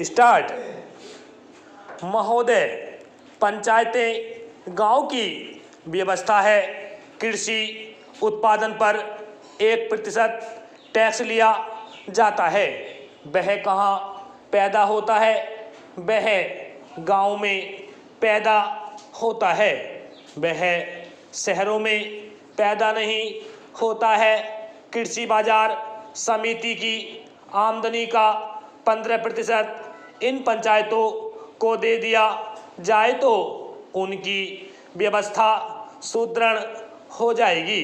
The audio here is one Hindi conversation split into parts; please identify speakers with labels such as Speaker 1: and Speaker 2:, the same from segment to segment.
Speaker 1: स्टार्ट। महोदय, पंचायतें गांव की व्यवस्था है। कृषि उत्पादन पर 1% टैक्स लिया जाता है। वह कहाँ पैदा होता है? वह गांव में पैदा होता है। वह शहरों में पैदा नहीं होता है। कृषि बाजार समिति की आमदनी का 15% इन पंचायतों को दे दिया जाए तो उनकी व्यवस्था सुदृढ़ हो जाएगी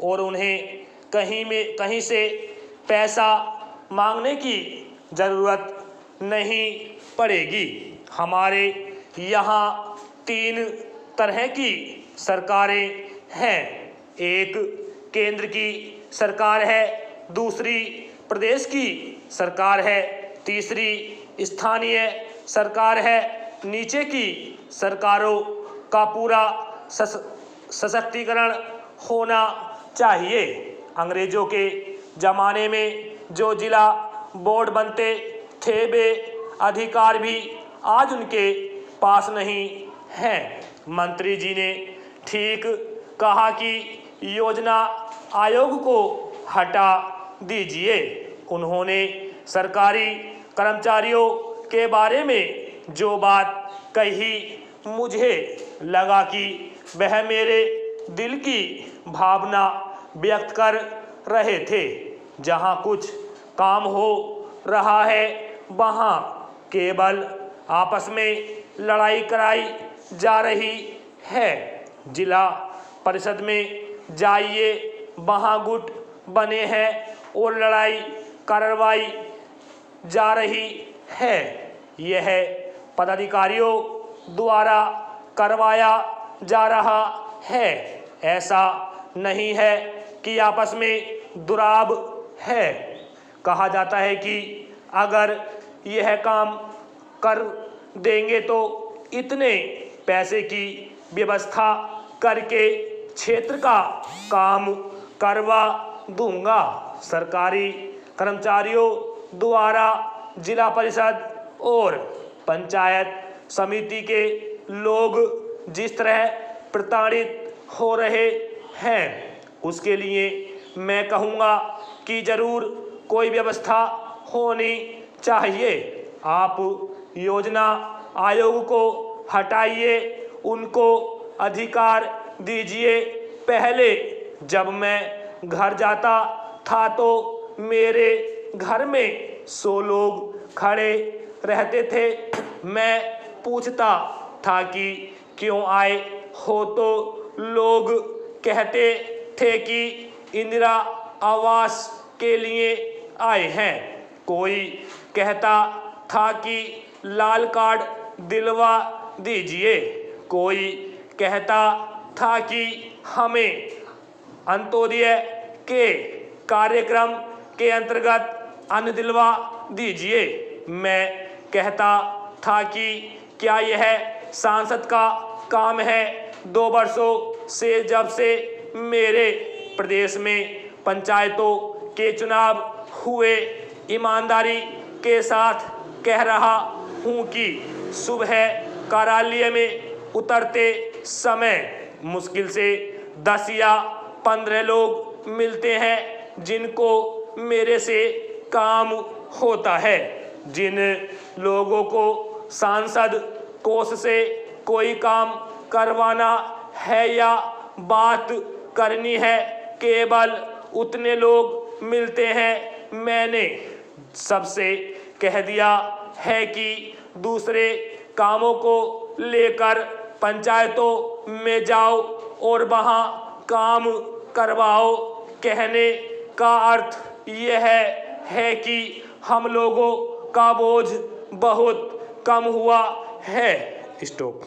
Speaker 1: और उन्हें कहीं से पैसा मांगने की ज़रूरत नहीं पड़ेगी। हमारे यहाँ 3 तरह की सरकारें हैं। एक केंद्र की सरकार है, दूसरी प्रदेश की सरकार है, तीसरी स्थानीय सरकार है। नीचे की सरकारों का पूरा सशक्तिकरण होना चाहिए। अंग्रेजों के ज़माने में जो जिला बोर्ड बनते थे वे अधिकार भी आज उनके पास नहीं हैं। मंत्री जी ने ठीक कहा कि योजना आयोग को हटा दीजिए। उन्होंने सरकारी कर्मचारियों के बारे में जो बात कही, मुझे लगा कि वह मेरे दिल की भावना व्यक्त कर रहे थे। जहाँ कुछ काम हो रहा है वहाँ केवल आपस में लड़ाई कराई जा रही है। जिला परिषद में जाइए, वहाँ गुट बने हैं और लड़ाई कार्रवाई जा रही है। यह पदाधिकारियों द्वारा करवाया जा रहा है। ऐसा नहीं है कि आपस में दुराव है। कहा जाता है कि अगर यह काम कर देंगे तो इतने पैसे की व्यवस्था करके क्षेत्र का काम करवा दूंगा। सरकारी कर्मचारियों द्वारा जिला परिषद और पंचायत समिति के लोग जिस तरह प्रताड़ित हो रहे हैं उसके लिए मैं कहूँगा कि ज़रूर कोई व्यवस्था होनी चाहिए। आप योजना आयोग को हटाइए, उनको अधिकार दीजिए। पहले जब मैं घर जाता था तो मेरे घर में 100 लोग खड़े रहते थे। मैं पूछता था कि क्यों आए हो तो लोग कहते थे कि इंदिरा आवास के लिए आए हैं। कोई कहता था कि लाल कार्ड दिलवा दीजिए। कोई कहता था कि हमें अंत्योदय के कार्यक्रम के अंतर्गत अन्न दिलवा दीजिए। मैं कहता था कि क्या यह सांसद का काम है? 2 वर्षों से जब से मेरे प्रदेश में पंचायतों के चुनाव हुए, ईमानदारी के साथ कह रहा हूँ कि सुबह कार्यालय में उतरते समय मुश्किल से 10 या 15 लोग मिलते हैं जिनको मेरे से काम होता है। जिन लोगों को सांसद कोष से कोई काम करवाना है या बात करनी है, केवल उतने लोग मिलते हैं। मैंने सबसे कह दिया है कि दूसरे कामों को लेकर पंचायतों में जाओ और वहाँ काम करवाओ। कहने का अर्थ यह है कि हम लोगों का बोझ बहुत कम हुआ है। स्टॉप।